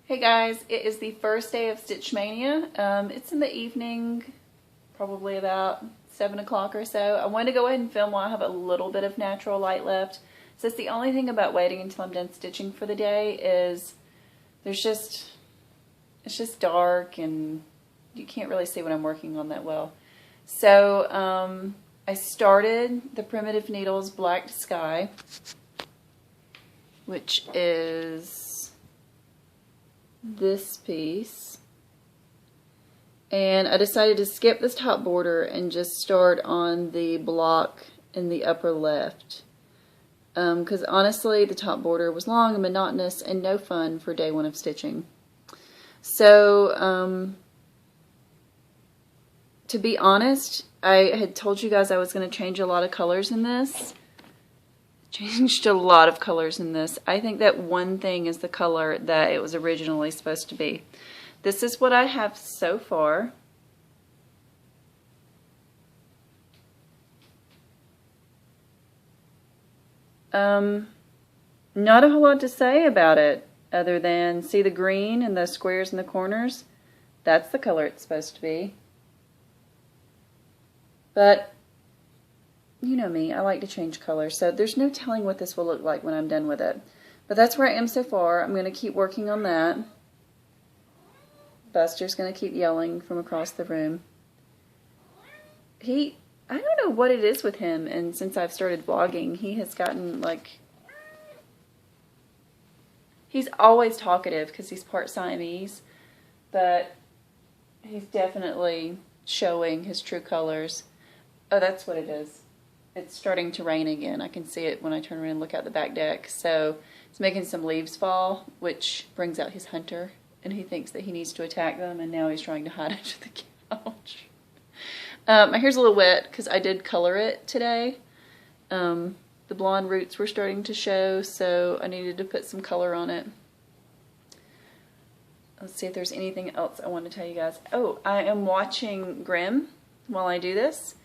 Hey guys, it is the first day of Stitch Mania. It's in the evening, probably about 7 o'clock or so. I wanted to go ahead and film while I have a little bit of natural light left. So it's the only thing about waiting until I'm done stitching for the day is it's just dark and you can't really see what I'm working on that well. So I started the Primitive Needles Black Sky, which is this piece, and I decided to skip this top border and just start on the block in the upper left because honestly the top border was long and monotonous and no fun for day one of stitching. So to be honest, I had told you guys I was going to change a lot of colors in this. Changed a lot of colors in this. I think that one thing is the color that it was originally supposed to be. This is what I have so far. Not a whole lot to say about it other than see the green and the squares in the corners. That's the color it's supposed to be. But you know me, I like to change colors, so there's no telling what this will look like when I'm done with it. But that's where I am so far. I'm going to keep working on that. Buster's going to keep yelling from across the room. I don't know what it is with him, and since I've started vlogging, he has gotten like... He's always talkative because he's part Siamese, but he's definitely showing his true colors. Oh, that's what it is. It's starting to rain again. I can see it when I turn around and look out the back deck. So it's making some leaves fall, which brings out his hunter, and he thinks that he needs to attack them, and now he's trying to hide under the couch. My hair's a little wet because I did color it today. The blonde roots were starting to show, so I needed to put some color on it. Let's see if there's anything else I want to tell you guys. Oh, I am watching Grimm while I do this.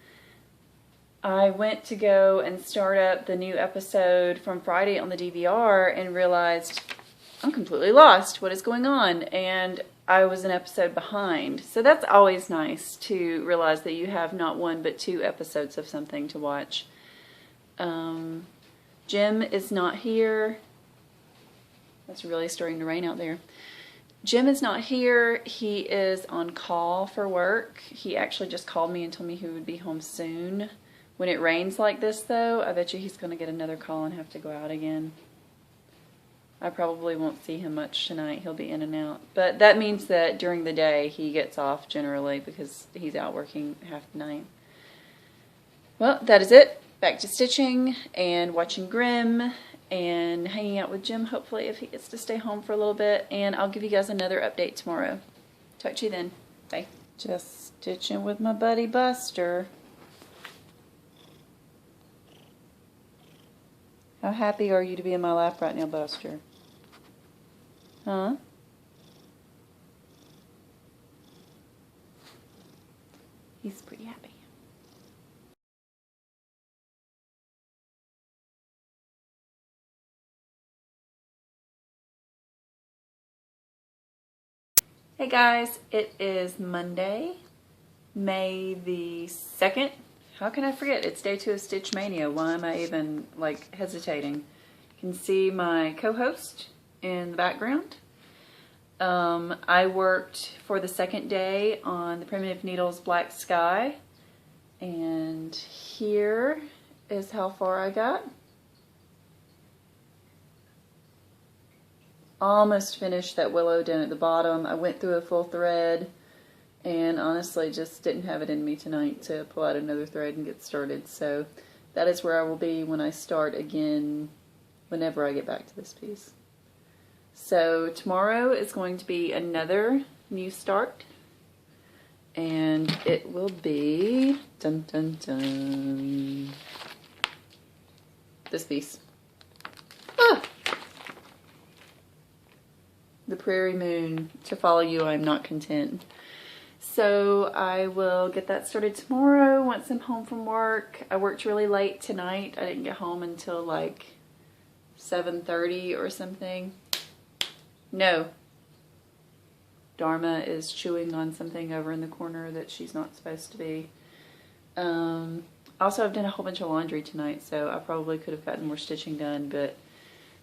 I went to go and start up the new episode from Friday on the DVR and realized I'm completely lost. What is going on? And I was an episode behind. So that's always nice to realize that you have not one but two episodes of something to watch. Jim is not here. It's really starting to rain out there. Jim is not here. He is on call for work. He actually just called me and told me he would be home soon. When it rains like this, though, I bet you he's going to get another call and have to go out again. I probably won't see him much tonight. He'll be in and out. But that means that during the day, he gets off generally because he's out working half the night. Well, that is it. Back to stitching and watching Grimm and hanging out with Jim, hopefully, if he gets to stay home for a little bit. And I'll give you guys another update tomorrow. Talk to you then. Bye. Just stitching with my buddy Buster. How happy are you to be in my lap right now, Buster? Huh? He's pretty happy. Hey guys, it is Monday, May the 2nd. How can I forget? It's day 2 of Stitch Mania. Why am I even, like, hesitating? You can see my co-host in the background. I worked for the second day on the Primitive Needles Black Sky. And here is how far I got. Almost finished that willow down at the bottom. I went through a full thread. And honestly, just didn't have it in me tonight to pull out another thread and get started. So that is where I will be when I start again, whenever I get back to this piece. So tomorrow is going to be another new start. And it will be, dun dun dun, this piece. Ah! The Prairie Moon, to follow you, I'm not content. So I will get that started tomorrow once I'm home from work. I worked really late tonight. I didn't get home until like 7:30 or something. No, Dharma is chewing on something over in the corner that she's not supposed to be. Also, I've done a whole bunch of laundry tonight, so I probably could have gotten more stitching done, but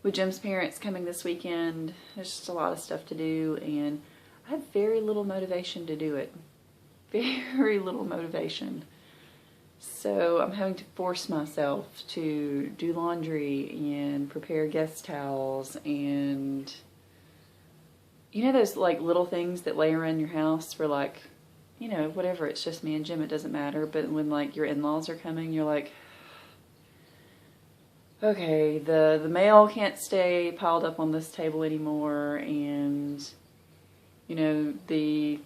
with Jim's parents coming this weekend, there's just a lot of stuff to do, and I have very little motivation to do it. Very little motivation. So I'm having to force myself to do laundry and prepare guest towels and, you know, those like little things that lay around your house for like, you know, whatever, it's just me and Jim, it doesn't matter. But when like your in-laws are coming, you're like, okay, the mail can't stay piled up on this table anymore, and, you know, the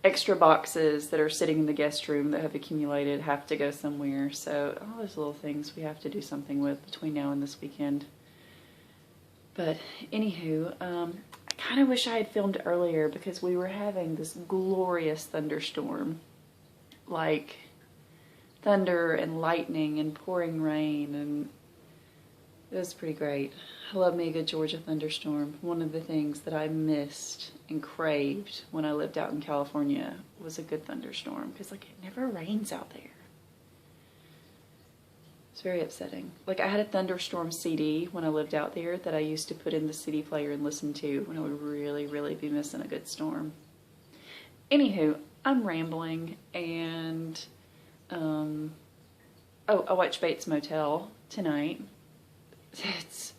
extra boxes that are sitting in the guest room that have accumulated have to go somewhere. So all those little things we have to do something with between now and this weekend. But anywho, I kind of wish I had filmed earlier because we were having this glorious thunderstorm. Like thunder and lightning and pouring rain, and it was pretty great. I love me a good Georgia thunderstorm. One of the things that I missed and craved when I lived out in California was a good thunderstorm, because like it never rains out there. It's very upsetting. Like I had a thunderstorm CD when I lived out there that I used to put in the CD player and listen to when I would really, really be missing a good storm. Anywho, I'm rambling, and oh, I watched Bates Motel tonight. It's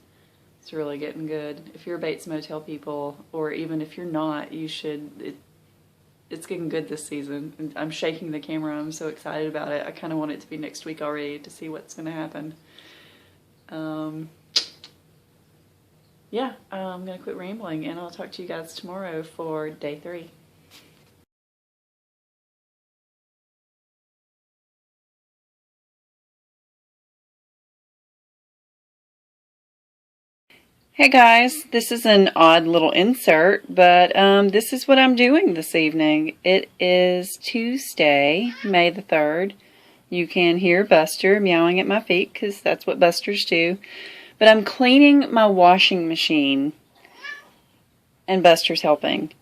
really getting good. If you're Bates Motel people, or even if you're not, you should. It's getting good this season. And I'm shaking the camera. I'm so excited about it. I kind of want it to be next week already to see what's going to happen. Yeah, I'm going to quit rambling, and I'll talk to you guys tomorrow for day 3. Hey guys, this is an odd little insert, but this is what I'm doing this evening. It is Tuesday, May the 3rd. You can hear Buster meowing at my feet because that's what Busters do. But I'm cleaning my washing machine, and Buster's helping.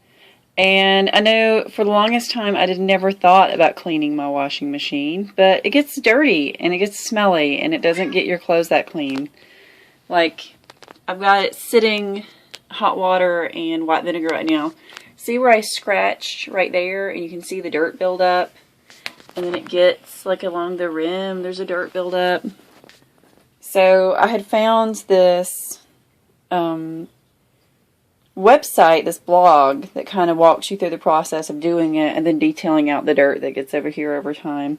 And I know for the longest time I never thought about cleaning my washing machine, but it gets dirty and it gets smelly and it doesn't get your clothes that clean. Like, I've got it sitting hot water and white vinegar right now. See where I scratched right there, and you can see the dirt build up, and then it gets like along the rim there's a dirt build up. So I had found this website, this blog that kind of walks you through the process of doing it and then detailing out the dirt that gets over here over time.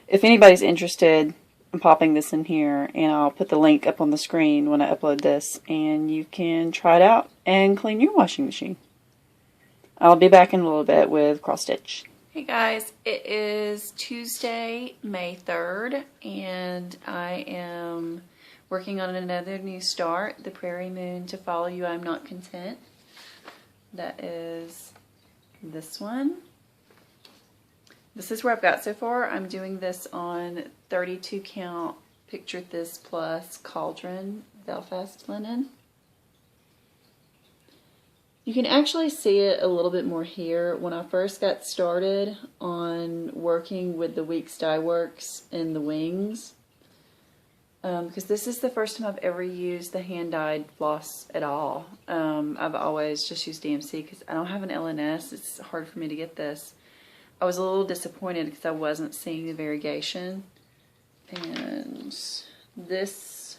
If anybody's interested, I'm popping this in here, and I'll put the link up on the screen when I upload this, and you can try it out and clean your washing machine. I'll be back in a little bit with cross stitch. Hey guys, it is Tuesday, May 3rd, and I am working on another new start, the Prairie Moon to Follow You, I'm Not Content. That is this one. This is where I've got so far. I'm doing this on 32 count Picture This Plus Cauldron Belfast linen. You can actually see it a little bit more here. When I first got started on working with the Weeks Dye Works in the wings, because this is the first time I've ever used the hand-dyed floss at all. I've always just used DMC because I don't have an LNS. It's hard for me to get this. I was a little disappointed because I wasn't seeing the variegation. And this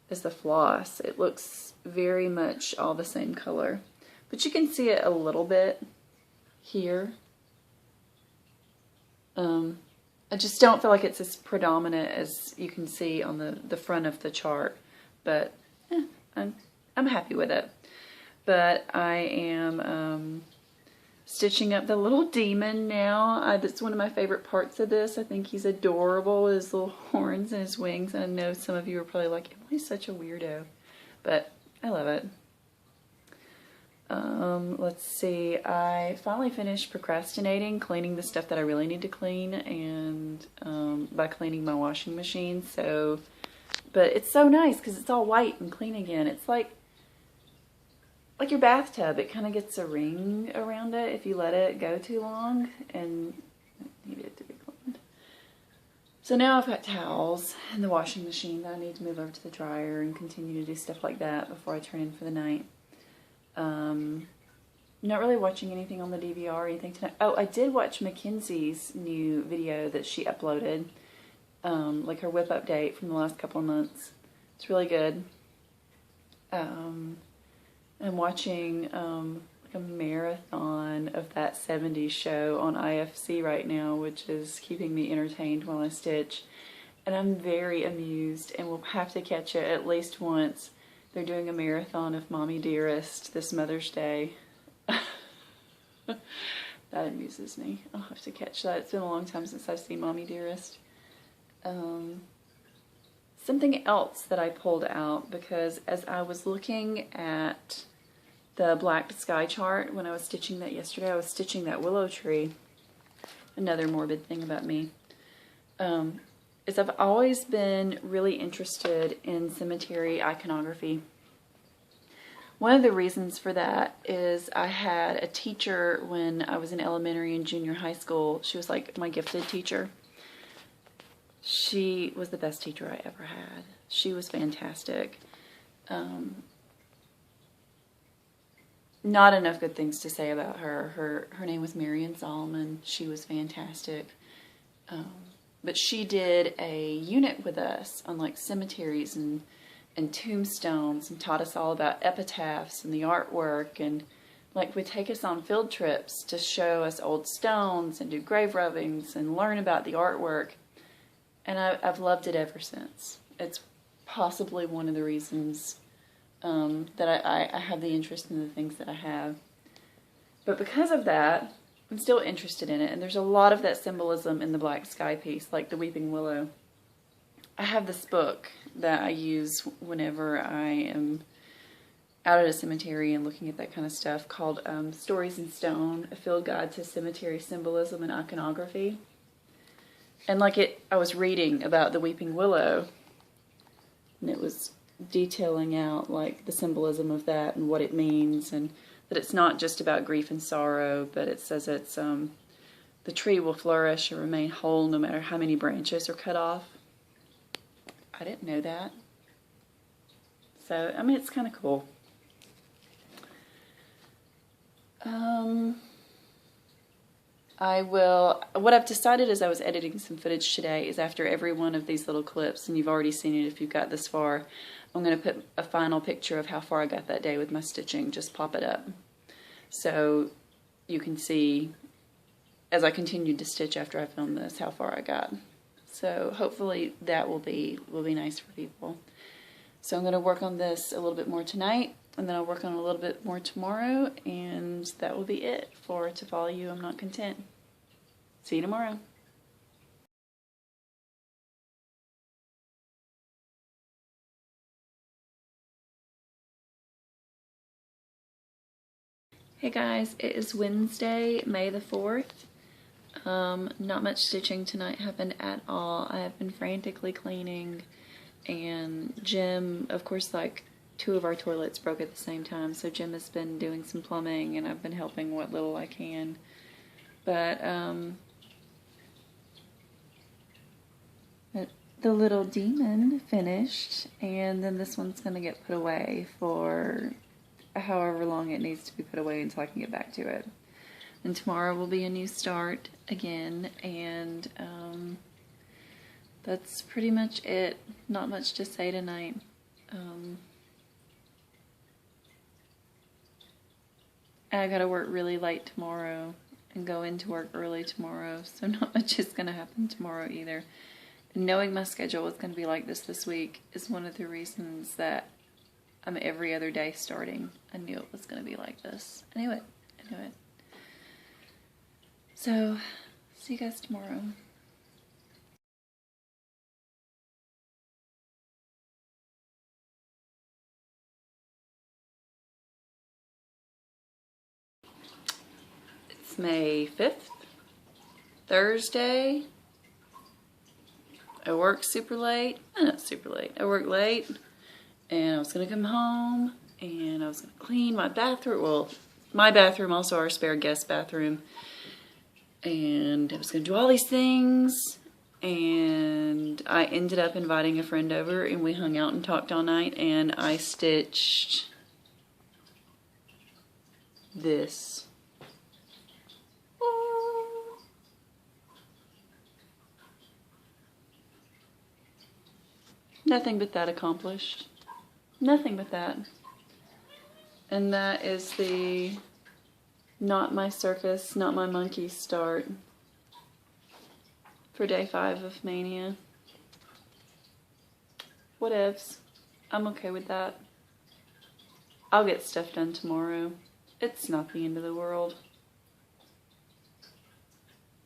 is the floss. It looks very much all the same color. But you can see it a little bit here. I just don't feel like it's as predominant as you can see on the front of the chart. But I'm happy with it. But I am stitching up the little demon now. That's one of my favorite parts of this. I think he's adorable with his little horns and his wings. And I know some of you are probably like, Emily's such a weirdo. But I love it. Let's see. I finally finished procrastinating, cleaning the stuff that I really need to clean, and by cleaning my washing machine. But it's so nice because it's all white and clean again. It's like, like your bathtub, it kind of gets a ring around it if you let it go too long, and it needed to be cleaned. So now I've got towels in the washing machine that I need to move over to the dryer and continue to do stuff like that before I turn in for the night. Not really watching anything on the DVR or anything tonight. Oh, I did watch Mackenzie's new video that she uploaded, like her whip update from the last couple of months. It's really good. I'm watching like a marathon of that 70s show on IFC right now, which is keeping me entertained while I stitch. And I'm very amused, and we'll have to catch it at least once. They're doing a marathon of Mommy Dearest this Mother's Day. That amuses me. I'll have to catch that. It's been a long time since I've seen Mommy Dearest. Something else that I pulled out, because as I was looking at the black sky chart when I was stitching that yesterday, I was stitching that willow tree. Another morbid thing about me is I've always been really interested in cemetery iconography. One of the reasons for that is I had a teacher when I was in elementary and junior high school. She was like my gifted teacher. She was the best teacher I ever had. She was fantastic. Not enough good things to say about her. Her name was Marion Solomon. She was fantastic. But she did a unit with us on like cemeteries and tombstones, and taught us all about epitaphs and the artwork, and like would take us on field trips to show us old stones and do grave rubbings and learn about the artwork. And I've loved it ever since. It's possibly one of the reasons that I have the interest in the things that I have. But because of that, I'm still interested in it. And there's a lot of that symbolism in the black sky piece, like the weeping willow. I have this book that I use whenever I am out at a cemetery and looking at that kind of stuff, called Stories in Stone, a field guide to cemetery symbolism and iconography. And like I was reading about the weeping willow, and it was detailing out like the symbolism of that and what it means, and that it's not just about grief and sorrow, but it says it's the tree will flourish and remain whole no matter how many branches are cut off. I didn't know that. So, I mean, it's kind of cool. What I've decided as I was editing some footage today is after every one of these little clips, and you've already seen it if you've got this far, I'm going to put a final picture of how far I got that day with my stitching, just pop it up. So you can see, as I continued to stitch after I filmed this, how far I got. So hopefully that will be nice for people. So I'm going to work on this a little bit more tonight, and then I'll work on it a little bit more tomorrow, and that will be it for To Follow You, I'm Not Content. See you tomorrow. Hey guys, it is Wednesday, May the 4th. Not much stitching tonight happened at all. I have been frantically cleaning, and Jim, of course, like 2 of our toilets broke at the same time, so Jim has been doing some plumbing and I've been helping what little I can. But the little demon finished, and then this one's gonna get put away for however long it needs to be put away until I can get back to it. And tomorrow will be a new start again, and that's pretty much it. Not much to say tonight. I gotta work really late tomorrow and go into work early tomorrow, so not much is gonna happen tomorrow either. And knowing my schedule was gonna be like this week is one of the reasons that I'm every other day starting. I knew it was gonna be like this. I knew it. So, see you guys tomorrow. It's May 5th, Thursday. I work super late. Not super late. I work late, and I was gonna come home and I was going to clean my bathroom. Well, my bathroom, also our spare guest bathroom. And I was going to do all these things. And I ended up inviting a friend over, and we hung out and talked all night. And I stitched this. Nothing but that accomplished. Nothing but that. And that is the Not My Circus, Not My Monkey start for day 5 of Mania. Whatevs. I'm okay with that. I'll get stuff done tomorrow. It's not the end of the world.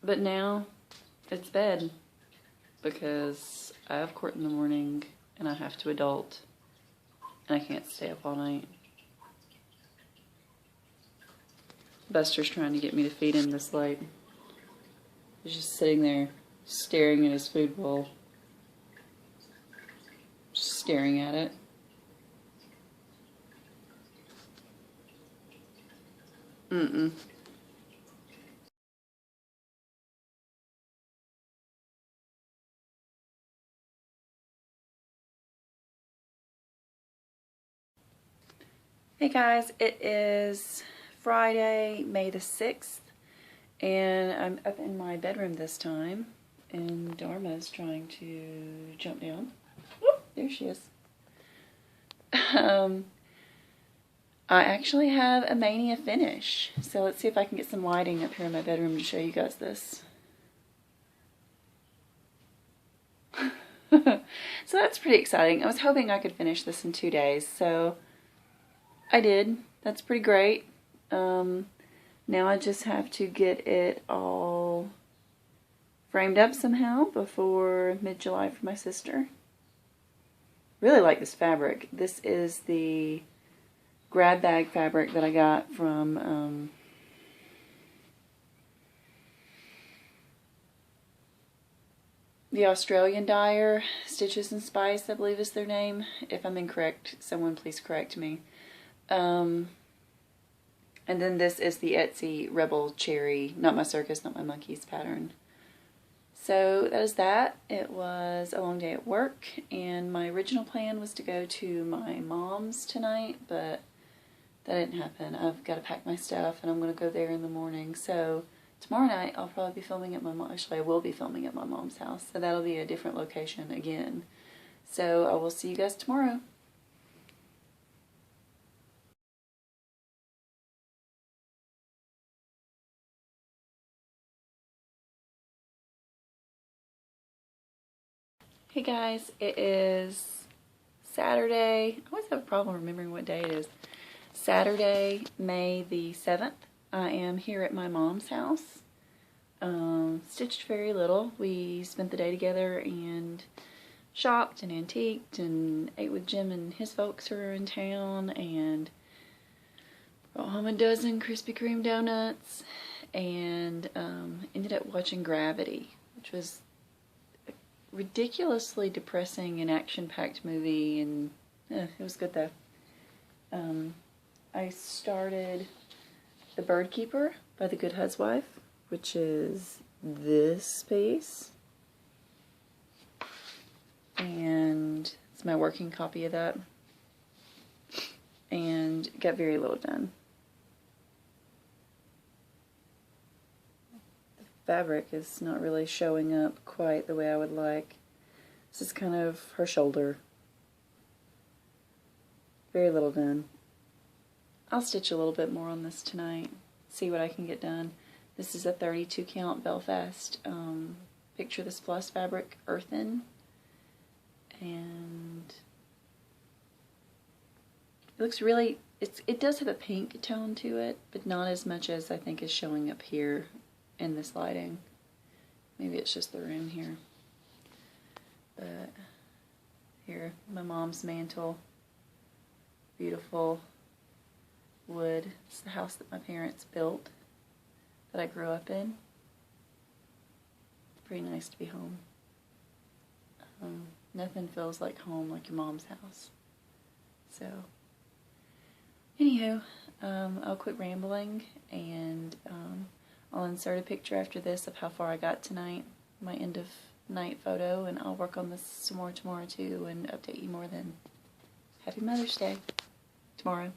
But now, it's bed. Because I have court in the morning, and I have to adult, and I can't stay up all night. Buster's trying to get me to feed him this late. He's just sitting there, staring at his food bowl. Just staring at it. Mm-mm. Hey guys, it is Friday, May the 6th, and I'm up in my bedroom this time, and Dharma's trying to jump down. Whoop, there she is. I actually have a Mania finish, so let's see if I can get some lighting up here in my bedroom to show you guys this. So that's pretty exciting. I was hoping I could finish this in 2 days, so I did. That's pretty great. Now I just have to get it all framed up somehow before mid-July for my sister. Really like this fabric. This is the grab bag fabric that I got from the Australian dyer, Stitches and Spice, I believe is their name. If I'm incorrect, someone please correct me. And then this is the Etsy RebelleCherry, Not My Circus, Not My Monkeys pattern. So that is that. It was a long day at work, and my original plan was to go to my mom's tonight, but that didn't happen. I've got to pack my stuff, and I'm going to go there in the morning. So tomorrow night I'll probably be filming at my mom. Actually, I will be filming at my mom's house, so that'll be a different location again. So I will see you guys tomorrow. Hey guys, it is Saturday. I always have a problem remembering what day it is. Saturday, May the 7th. I am here at my mom's house. Stitched very little. We spent the day together and shopped and antiqued and ate with Jim and his folks who are in town, and brought home a dozen Krispy Kreme donuts, and ended up watching Gravity, which was ridiculously depressing and action-packed movie, and it was good though. I started The Bird Keeper by the Good Huswife, which is this piece, and it's my working copy of that, and got very little done. Fabric is not really showing up quite the way I would like. This is kind of her shoulder. Very little done. I'll stitch a little bit more on this tonight, see what I can get done. This is a 32 count Belfast Picture This Floss fabric, Earthen, and it looks really, it does have a pink tone to it, but not as much as I think is showing up here in this lighting. Maybe it's just the room here. But here, my mom's mantle. Beautiful wood. It's the house that my parents built, that I grew up in. It's pretty nice to be home. Nothing feels like home like your mom's house. So, Anywho, I'll quit rambling, and I'll insert a picture after this of how far I got tonight, my end of night photo, and I'll work on this some more tomorrow too and update you more then. Happy Mother's Day tomorrow.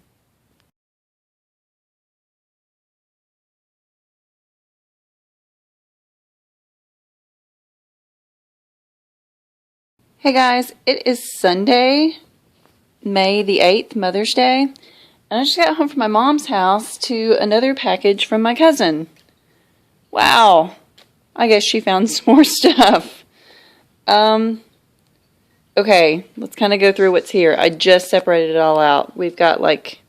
Hey guys, it is Sunday, May the 8th, Mother's Day, and I just got home from my mom's house to another package from my cousin. Wow, I guess she found some more stuff. Okay, let's kind of go through what's here. I just separated it all out. We've got like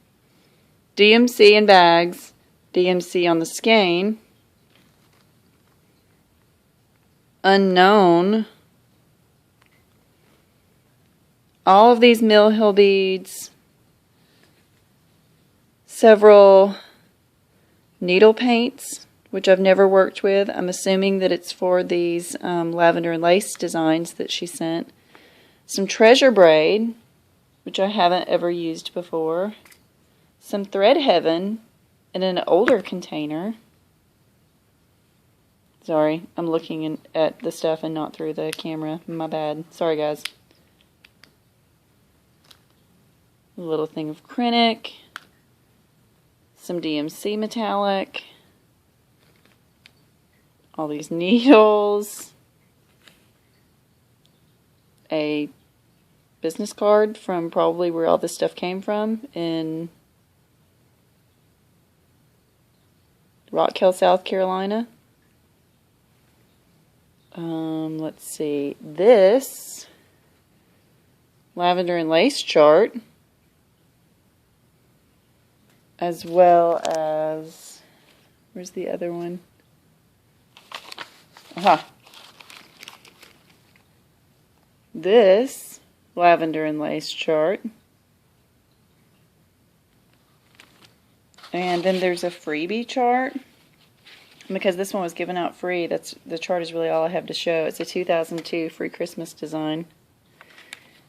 DMC in bags, DMC on the skein, unknown, all of these Mill Hill beads, several needle paints, which I've never worked with. I'm assuming that it's for these lavender and lace designs that she sent. Some treasure braid, which I haven't ever used before. Some thread heaven in an older container. Sorry, I'm looking at the stuff and not through the camera. My bad. Sorry, guys. A little thing of Krennic. Some DMC metallic. All these needles. A business card from probably where all this stuff came from in Rock Hill, South Carolina. Let's see. This lavender and lace chart, as well as, where's the other one? Aha. This lavender and lace chart. And then there's a freebie chart. Because this one was given out free, the chart is really all I have to show. It's a 2002 free Christmas design.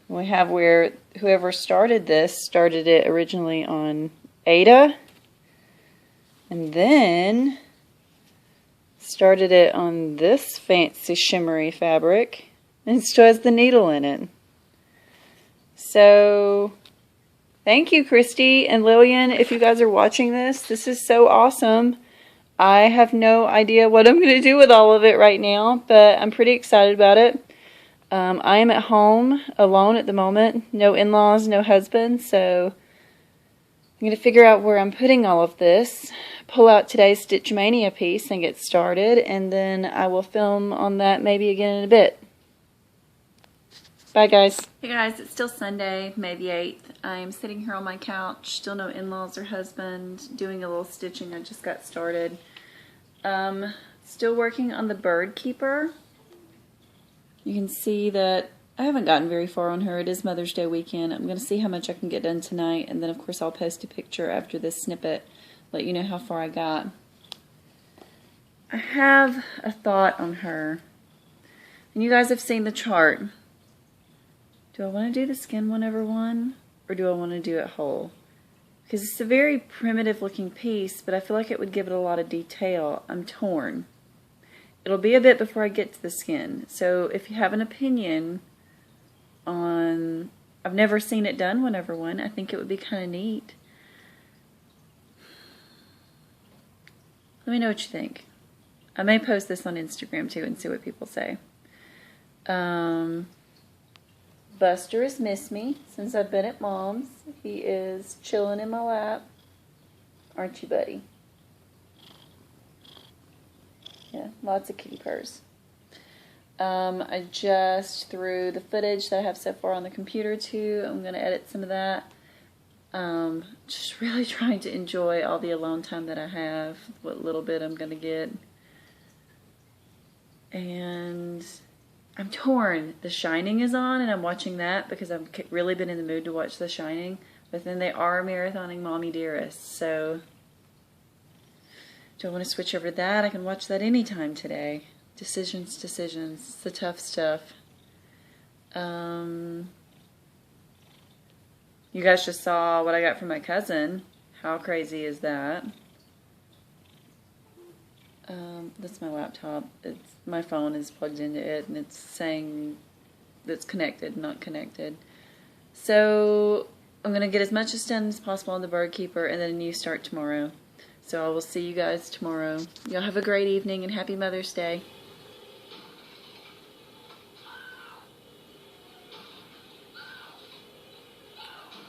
We have where whoever started this started it originally on Ada, and then started it on this fancy shimmery fabric, and it still has the needle in it. So thank you, Christy and Lillian, if you guys are watching this. This is so awesome. I have no idea what I'm going to do with all of it right now, but I'm pretty excited about it. I am at home alone at the moment. No in-laws, no husband, so I'm going to figure out where I'm putting all of this, pull out today's Stitch Maynia piece and get started, and then I will film on that maybe again in a bit. Bye, guys. Hey, guys, it's still Sunday, May the 8th. I'm sitting here on my couch, still no in-laws or husband, doing a little stitching. I just got started. Still working on the bird keeper. You can see that I haven't gotten very far on her. It is Mother's Day weekend. I'm going to see how much I can get done tonight, and then of course I'll post a picture after this snippet, let you know how far I got. I have a thought on her, and you guys have seen the chart. Do I want to do the skin one over one, or do I want to do it whole? Because it's a very primitive looking piece, but I feel like it would give it a lot of detail. I'm torn. It'll be a bit before I get to the skin. So if you have an opinion on, I've never seen it done one over one. I think it would be kind of neat. Let me know what you think. I may post this on Instagram too and see what people say. Buster has missed me since I've been at Mom's. He is chilling in my lap. Aren't you, buddy? Yeah, lots of kitty purrs. I just threw the footage that I have so far on the computer too. I'm going to edit some of that. Just really trying to enjoy all the alone time that I have, what little bit I'm going to get. And I'm torn. The Shining is on, and I'm watching that because I've really been in the mood to watch The Shining. But then they are marathoning Mommy Dearest, so do I want to switch over to that? I can watch that anytime today. Decisions. It's the tough stuff. You guys just saw what I got from my cousin. How crazy is that? That's my laptop. My phone is plugged into it, and it's saying that's connected, not connected. So I'm going to get as much as done as possible on the bird keeper, and then a new start tomorrow. So I will see you guys tomorrow. Y'all have a great evening, and happy Mother's Day.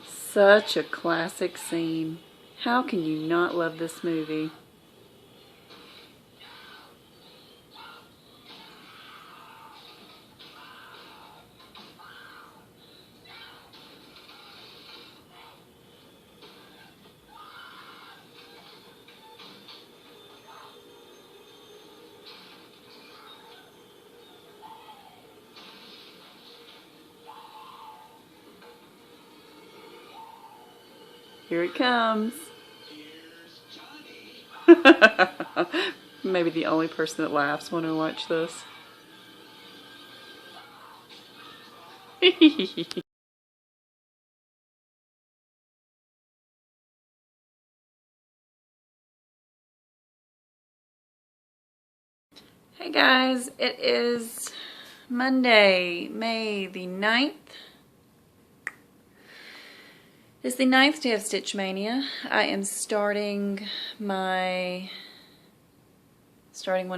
Such a classic scene. How can you not love this movie? Here it comes. Maybe the only person that laughs when I watch this. Hey guys, it is Monday, May the 9th. It's the 9th day of Stitch Mania. I am starting one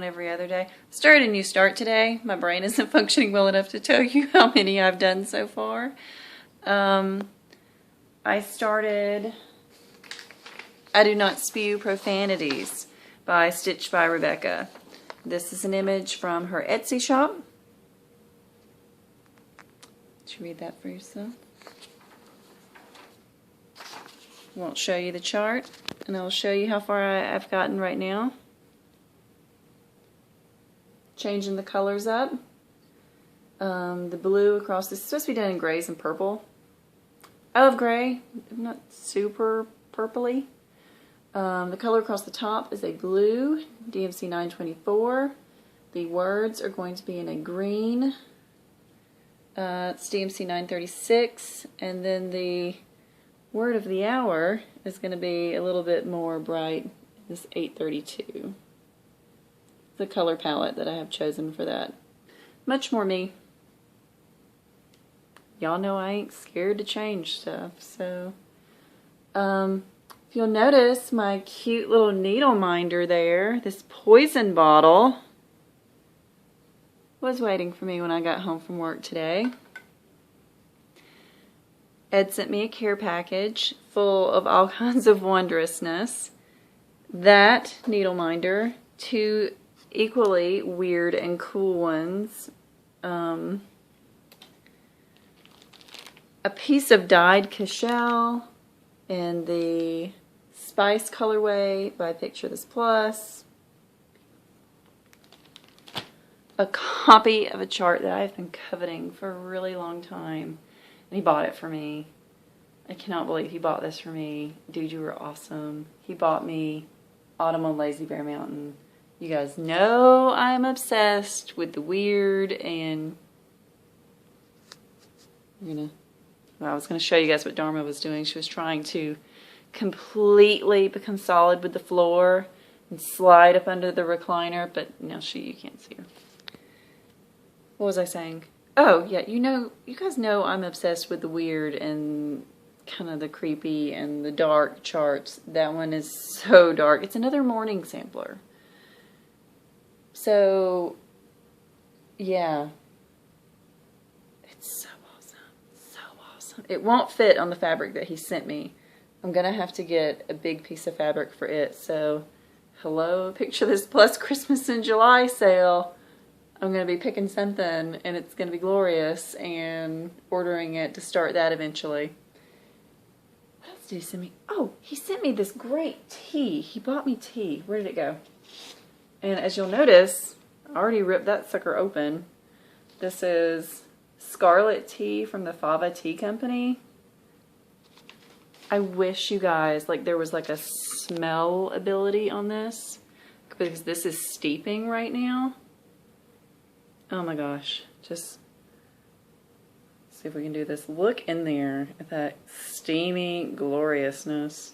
every other day. Started a new start today. My brain isn't functioning well enough to tell you how many I've done so far. I started I Do Not Spew Profanities by StitchedByRebecca. This is an image from her Etsy shop. Did you read that for yourself? Won't show you the chart, and I'll show you how far I've gotten right now. Changing the colors up. The blue across this is supposed to be done in grays and purple. I love gray, not super purpley. The color across the top is a blue, DMC 924. The words are going to be in a green. It's DMC 936, and then the word of the hour is going to be a little bit more bright. This 832. The color palette that I have chosen for that. Much more me. Y'all know I ain't scared to change stuff, so if you'll notice my cute little needle minder there, this poison bottle was waiting for me when I got home from work today. Ed sent me a care package full of all kinds of wondrousness. That needle minder, two equally weird and cool ones. A piece of dyed cashel in the Spice colorway by Picture This Plus. A copy of a chart that I've been coveting for a really long time. And he bought it for me. I cannot believe he bought this for me. Dude, you were awesome. He bought me Autumn on Lazy Bear Mountain. You guys know I'm obsessed with the weird, and I was gonna show you guys what Dharma was doing. She was trying to completely become solid with the floor and slide up under the recliner, but now you can't see her. What was I saying? Oh yeah, you guys know I'm obsessed with the weird and kind of the creepy and the dark charts. That one is so dark. It's another morning sampler. So yeah, it's so awesome, so awesome. It won't fit on the fabric that he sent me. I'm gonna have to get a big piece of fabric for it. So hello, Picture This Plus Christmas in July sale. I'm going to be picking something, and it's going to be glorious, and ordering it to start that eventually. What else did he send me? Oh, he sent me this great tea. He bought me tea. Where did it go? And as you'll notice, I already ripped that sucker open. This is Scarlet Tea from the Fava Tea Company. I wish you guys, there was a smell ability on this, because this is steeping right now. Oh my gosh, just see if we can do this. Look in there at that steamy gloriousness.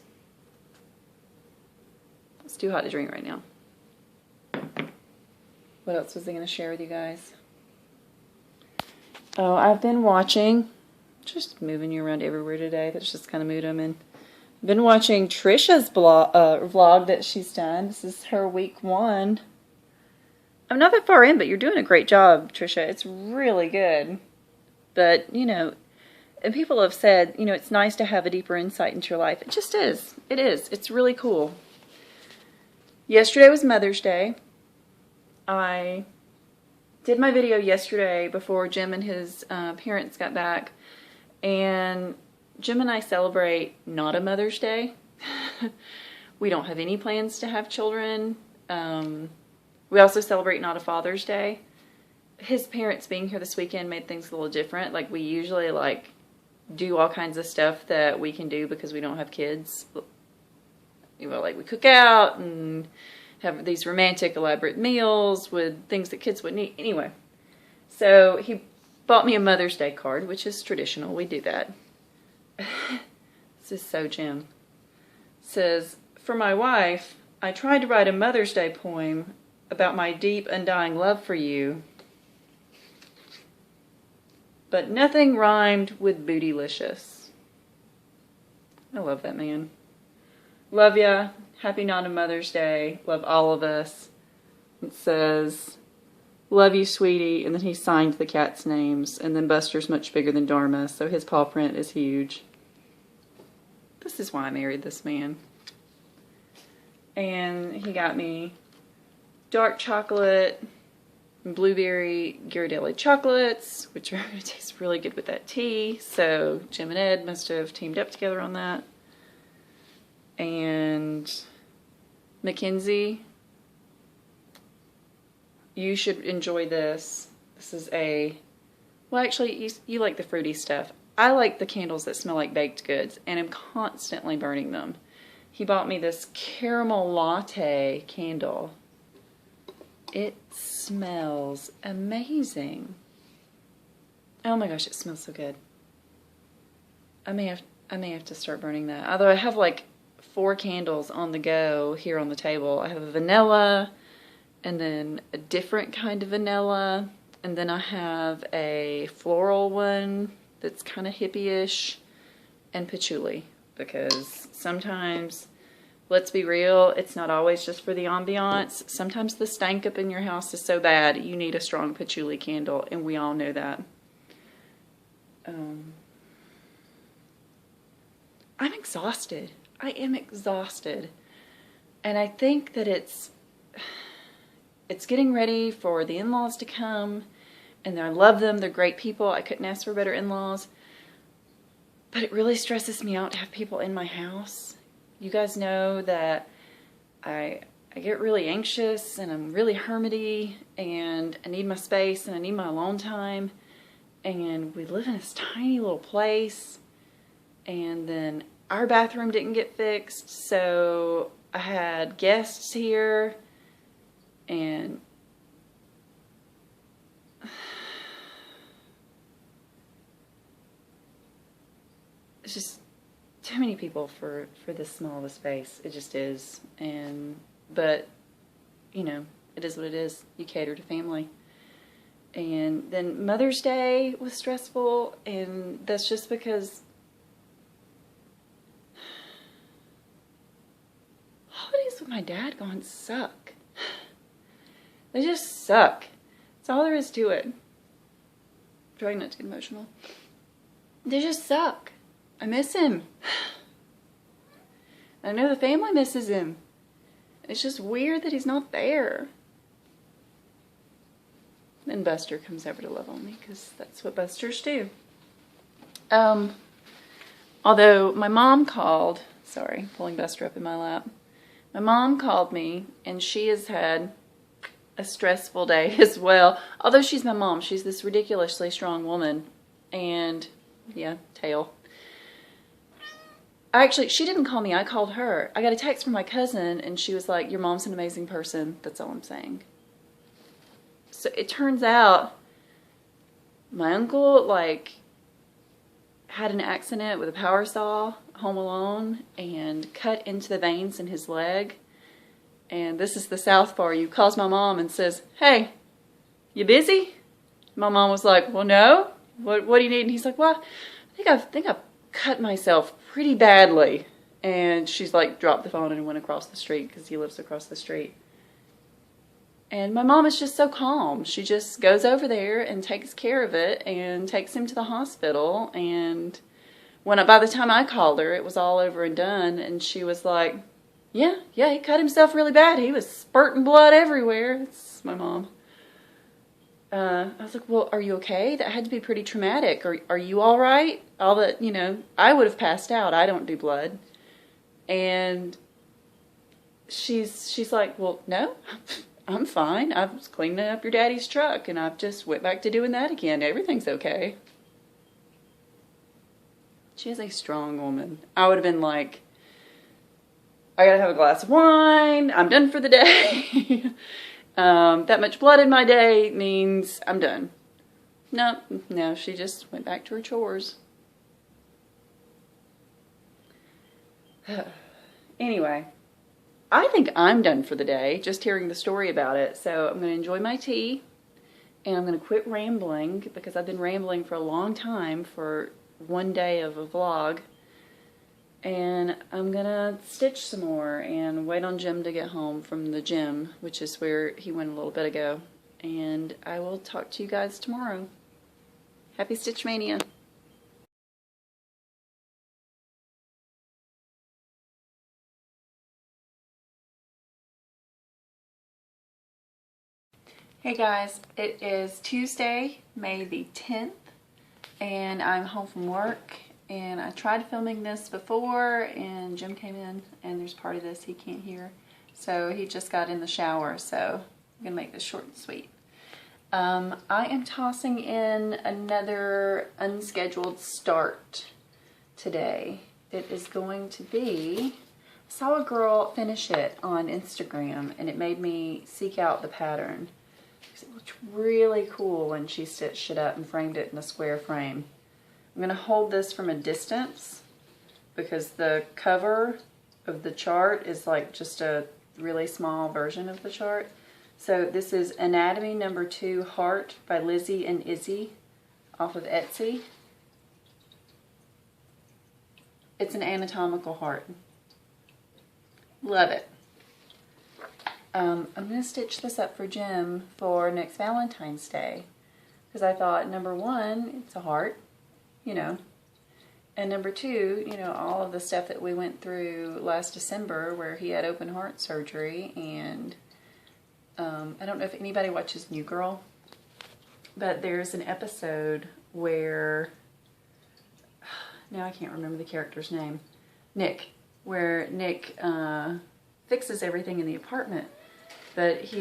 It's too hot to drink right now. What else was I going to share with you guys? Oh, I've been watching, just moving you around everywhere today. That's just kind of mood I'm in. I've been watching Trisha's vlog that she's done. This is her week 1. I'm not that far in, but you're doing a great job, Trisha. It's really good. But, you know, and people have said, you know, it's nice to have a deeper insight into your life. It just is. It is. It's really cool. Yesterday was Mother's Day. I did my video yesterday before Jim and his parents got back. And Jim and I celebrate not a Mother's Day. We don't have any plans to have children. We also celebrate not a Father's Day. His parents being here this weekend made things a little different. Like, we usually, like, do all kinds of stuff that we can do because we don't have kids. You know, like, we cook out and have these romantic, elaborate meals with things that kids wouldn't eat. Anyway, so he bought me a Mother's Day card, which is traditional. We do that. This is so Jim. It says, "For my wife, I tried to write a Mother's Day poem about my deep, undying love for you, but nothing rhymed with bootylicious." I love that man. Love ya. Happy not a Mother's Day. Love all of us. It says, "Love you, sweetie." And then he signed the cats' names. And then Buster's much bigger than Dharma, so his paw print is huge. This is why I married this man. And he got me dark chocolate, blueberry Ghirardelli chocolates, which are going to taste really good with that tea. So Jim and Ed must have teamed up together on that. And Mackenzie, you should enjoy this. This is a, well, actually, you like the fruity stuff. I like the candles that smell like baked goods, and I'm constantly burning them. He bought me this caramel latte candle. It smells amazing. Oh my gosh, it smells so good. I may have to start burning that. Although I have like 4 candles on the go here on the table. I have a vanilla, and then a different kind of vanilla, and then I have a floral one that's kind of hippie-ish, and patchouli, because sometimes, let's be real, it's not always just for the ambiance. Sometimes the stank up in your house is so bad you need a strong patchouli candle, and we all know that. I'm exhausted. I am exhausted. And I think that it's getting ready for the in-laws to come, and I love them. They're great people. I couldn't ask for better in-laws. But it really stresses me out to have people in my house. You guys know that I get really anxious, and I'm really hermity, and I need my space, and I need my alone time. And we live in this tiny little place, and then our bathroom didn't get fixed, so I had guests here, and it's just too many people for this small of a space. It just is. But you know, it is what it is. You cater to family. And then Mother's Day was stressful, and that's just because holidays with my dad gone suck. They just suck. That's all there is to it. I'm trying not to get emotional. They just suck. I miss him. I know the family misses him. It's just weird that he's not there. Then Buster comes over to love on me, because that's what Busters do. Although my mom called, sorry, pulling Buster up in my lap. My mom called me, and she has had a stressful day as well. Although she's my mom, she's this ridiculously strong woman. And, yeah, tail. Actually, she didn't call me, I called her. I got a text from my cousin, and she was like, "Your mom's an amazing person." That's all I'm saying. So it turns out my uncle, like, had an accident with a power saw home alone and cut into the veins in his leg. And this is the South part. You calls my mom and says, "Hey, you busy?" My mom was like, "Well, no. What do you need?" And he's like, "Well, I think I've cut myself pretty badly." And she's like, dropped the phone and went across the street because he lives across the street. And my mom is just so calm. She just goes over there and takes care of it and takes him to the hospital. And by the time I called her, it was all over and done. And she was like, yeah, he cut himself really bad. He was spurting blood everywhere. It's my mom. I was like, well, are you okay? That had to be pretty traumatic. Are you all right? All that, I would have passed out. I don't do blood. And she's like, well, no, I'm fine. I was cleaning up your daddy's truck, and I've just went back to doing that again. Everything's okay. She is a strong woman. I would have been like, I gotta have a glass of wine. I'm done for the day. That much blood in my day means I'm done. No, she just went back to her chores. Anyway, I think I'm done for the day, just hearing the story about it. So I'm going to enjoy my tea, and I'm going to quit rambling, because I've been rambling for a long time for one day of a vlog. And I'm going to stitch some more and wait on Jim to get home from the gym, which is where he went a little bit ago. And I will talk to you guys tomorrow. Happy Stitch Mania! Hey guys, it is Tuesday, May the 10th, and I'm home from work, and I tried filming this before, and Jim came in, and there's part of this he can't hear, so he just got in the shower, so I'm going to make this short and sweet. I am tossing in another unscheduled start today. It is going to be, I saw a girl finish it on Instagram, and it made me seek out the pattern. It looked really cool when she stitched it up and framed it in a square frame. I'm going to hold this from a distance because the cover of the chart is like just a really small version of the chart. So this is Anatomy number 2 Heart by Lizzy and Izzy off of Etsy. It's an anatomical heart. Love it. I'm going to stitch this up for Jim for next Valentine's Day, because I thought, number one, it's a heart, and number two, all of the stuff that we went through last December where he had open heart surgery, and I don't know if anybody watches New Girl, but there's an episode where, now I can't remember the character's name, Nick, where Nick fixes everything in the apartment. But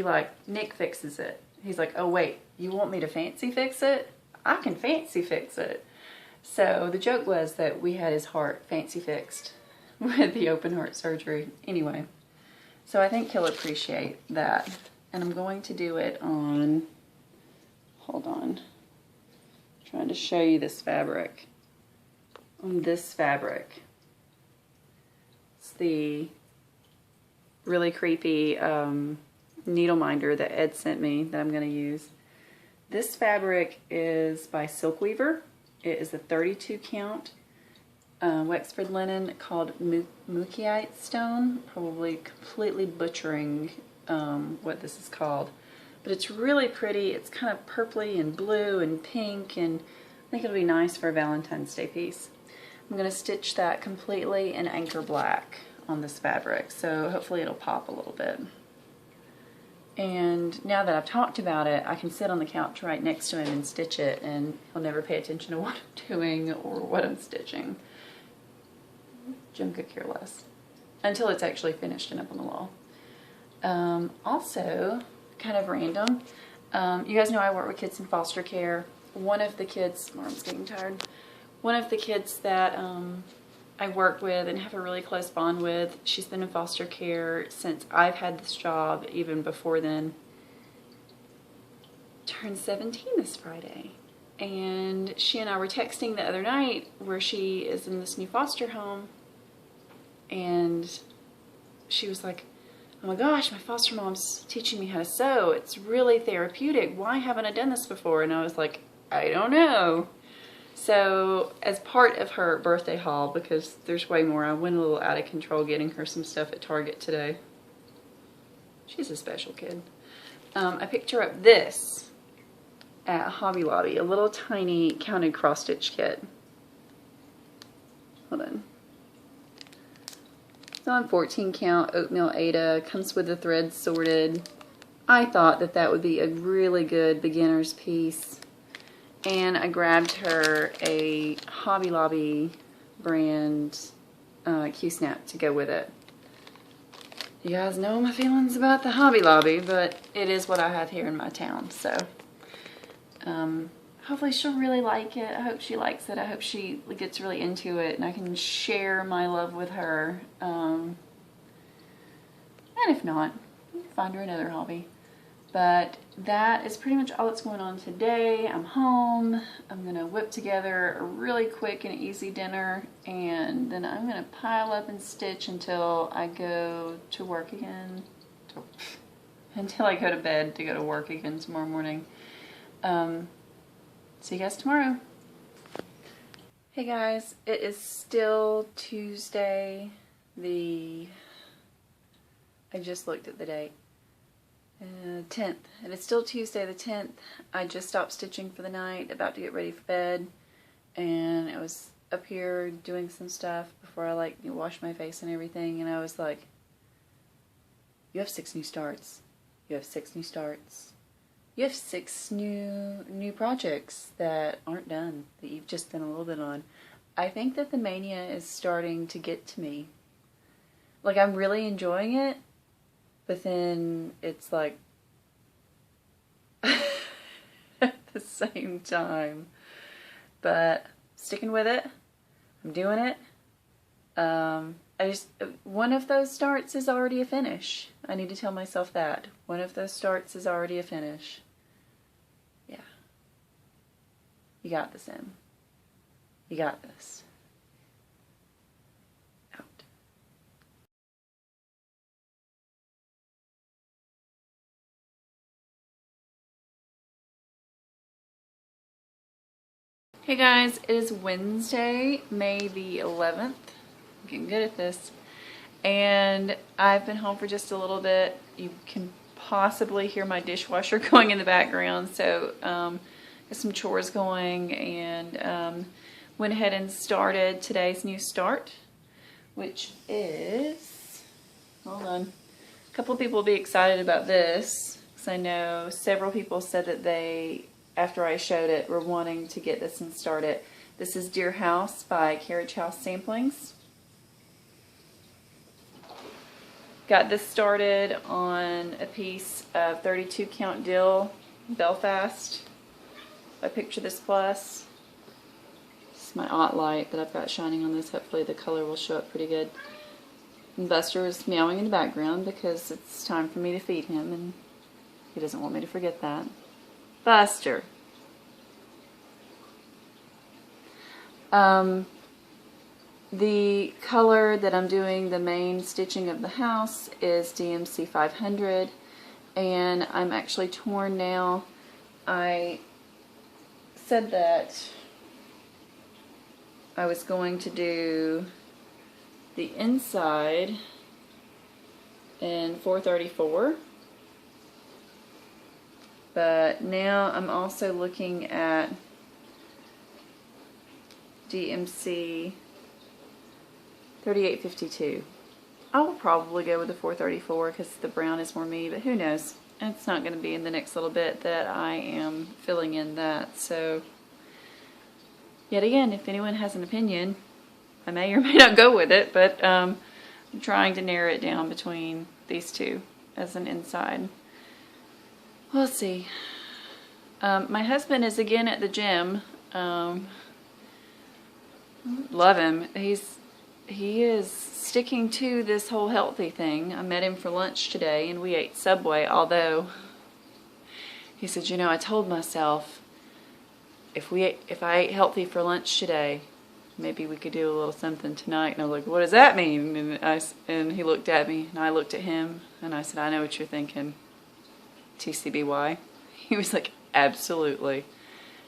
Nick fixes it. He's like, oh wait, you want me to fancy fix it? I can fancy fix it. So the joke was that we had his heart fancy fixed with the open heart surgery. Anyway, so I think he'll appreciate that. And I'm going to do it on, hold on, I'm trying to show you this fabric. On this fabric. It's the really creepy needle minder that Ed sent me that I'm going to use. This fabric is by Silkweaver. It is a 32 count Wexford linen called Mookaite stone. Probably completely butchering what this is called. But it's really pretty. It's kind of purpley and blue and pink, and I think it'll be nice for a Valentine's Day piece. I'm going to stitch that completely in anchor black on this fabric, so hopefully it'll pop a little bit. And now that I've talked about it, I can sit on the couch right next to him and stitch it, and he'll never pay attention to what I'm doing or what I'm stitching. Jim could care less until it's actually finished and up on the wall. Also, kind of random, you guys know I work with kids in foster care. One of the kids, my arm's getting tired, one of the kids that I work with and have a really close bond with, she's been in foster care since I've had this job, even before then, turned 17 this Friday. And she and I were texting the other night where she is in this new foster home, and she was like, oh my gosh, my foster mom's teaching me how to sew. It's really therapeutic. Why haven't I done this before? And I was like, I don't know. So as part of her birthday haul, because there's way more, I went a little out of control getting her some stuff at Target today. She's a special kid. I picked her up this at Hobby Lobby, a little tiny counted cross stitch kit. Hold on. It's on 14 count oatmeal Aida, comes with the threads sorted. I thought that that would be a really good beginner's piece. And I grabbed her a Hobby Lobby brand Q-snap to go with it. You guys know my feelings about the Hobby Lobby, but it is what I have here in my town, so hopefully she'll really like it. I hope she likes it. I hope she gets really into it and I can share my love with her. And if not, find her another hobby. But that is pretty much all that's going on today. I'm home. I'm going to whip together a really quick and easy dinner, and then I'm going to pile up and stitch until I go to work again. Until I go to bed to go to work again tomorrow morning. See you guys tomorrow. Hey guys, it is still Tuesday. I just looked at the date. 10th, and it's still Tuesday the 10th. I just stopped stitching for the night, about to get ready for bed, and I was up here doing some stuff before I washed my face and everything, and I was like, you have 6 new starts. You have 6 new starts. You have 6 new projects that aren't done, that you've just done a little bit on. I think that the mania is starting to get to me. Like, I'm really enjoying it, but then it's like at the same time. But sticking with it. I'm doing it. One of those starts is already a finish. I need to tell myself that. One of those starts is already a finish. Yeah. You got this, Em. You got this. Hey guys, it is Wednesday, May the 11th. I'm getting good at this. And I've been home for just a little bit. You can possibly hear my dishwasher going in the background. So got some chores going, and went ahead and started today's new start, which is, hold on, a couple of people will be excited about this, because I know several people said that they, after I showed it, we're wanting to get this and start it. This is Deer House by Carriage House Samplings. Got this started on a piece of 32 count Dill Belfast by Picture This Plus. This is my Ott light that I've got shining on this. Hopefully the color will show up pretty good. And Buster is meowing in the background because it's time for me to feed him, and he doesn't want me to forget that. Buster. The color that I'm doing the main stitching of the house is DMC 500, and I'm actually torn now. I said that I was going to do the inside in 434. But now I'm also looking at DMC 3852. I will probably go with the 434 because the brown is more me, but who knows? It's not going to be in the next little bit that I am filling in that. So, yet again, if anyone has an opinion, I may or may not go with it, but I'm trying to narrow it down between these two as an inside. We'll see. My husband is again at the gym. Love him. He is sticking to this whole healthy thing. I met him for lunch today and we ate Subway, although he said, you know, I told myself if I ate healthy for lunch today, maybe we could do a little something tonight. And I was like, what does that mean? And he looked at me and I looked at him and I said, I know what you're thinking. TCBY. He was like, absolutely.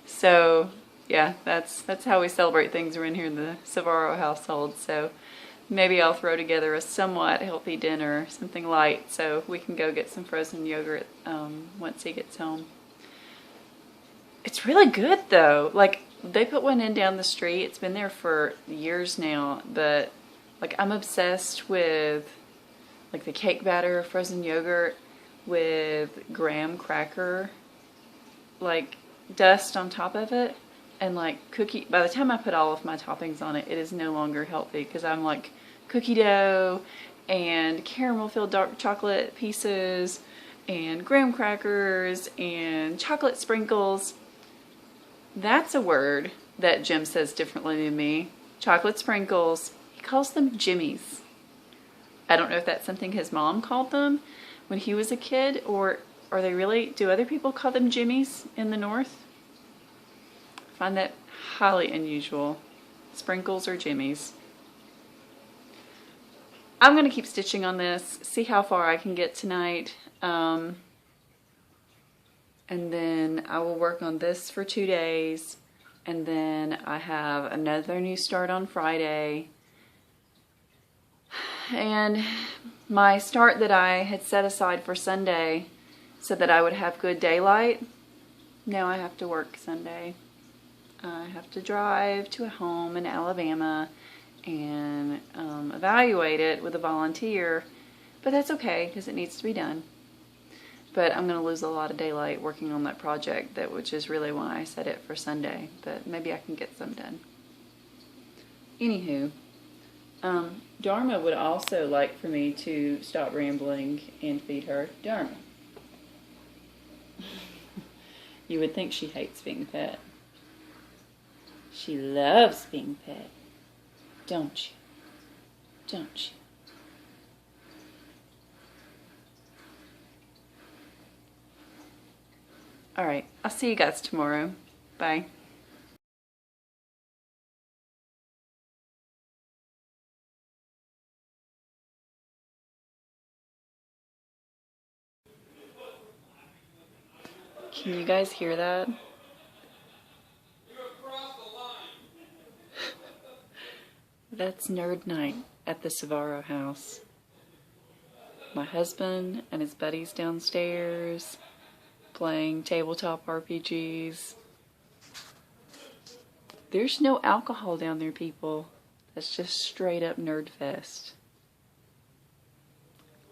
So yeah, that's how we celebrate things around here in the Savaro household. So maybe I'll throw together a somewhat healthy dinner, something light, so we can go get some frozen yogurt once he gets home. It's really good though. Like, they put one in down the street. It's been there for years now, but like, I'm obsessed with like the cake batter, frozen yogurt with graham cracker like dust on top of it, and like cookie. By the time I put all of my toppings on it, it is no longer healthy because I'm like cookie dough and caramel filled dark chocolate pieces and graham crackers and chocolate sprinkles. That's a word that Jim says differently than me. Chocolate sprinkles. He calls them jimmies. I don't know if that's something his mom called them when he was a kid, or are they really, do other people call them jimmies in the North? I find that highly unusual. Sprinkles or jimmies. I'm going to keep stitching on this, see how far I can get tonight. And then I will work on this for 2 days. And then I have another new start on Friday. And my start that I had set aside for Sunday so that I would have good daylight, now I have to work Sunday. I have to drive to a home in Alabama and evaluate it with a volunteer, but that's okay because it needs to be done. But I'm going to lose a lot of daylight working on that project, which is really why I set it for Sunday, but maybe I can get some done. Anywho, Dharma would also like for me to stop rambling and feed her. Dharma. You would think she hates being fed. She loves being fed. Don't you? Don't you? Alright, I'll see you guys tomorrow. Bye. Can you guys hear that? That's nerd night at the Savaro house. My husband and his buddies downstairs playing tabletop RPGs. There's no alcohol down there, people. That's just straight up nerd fest.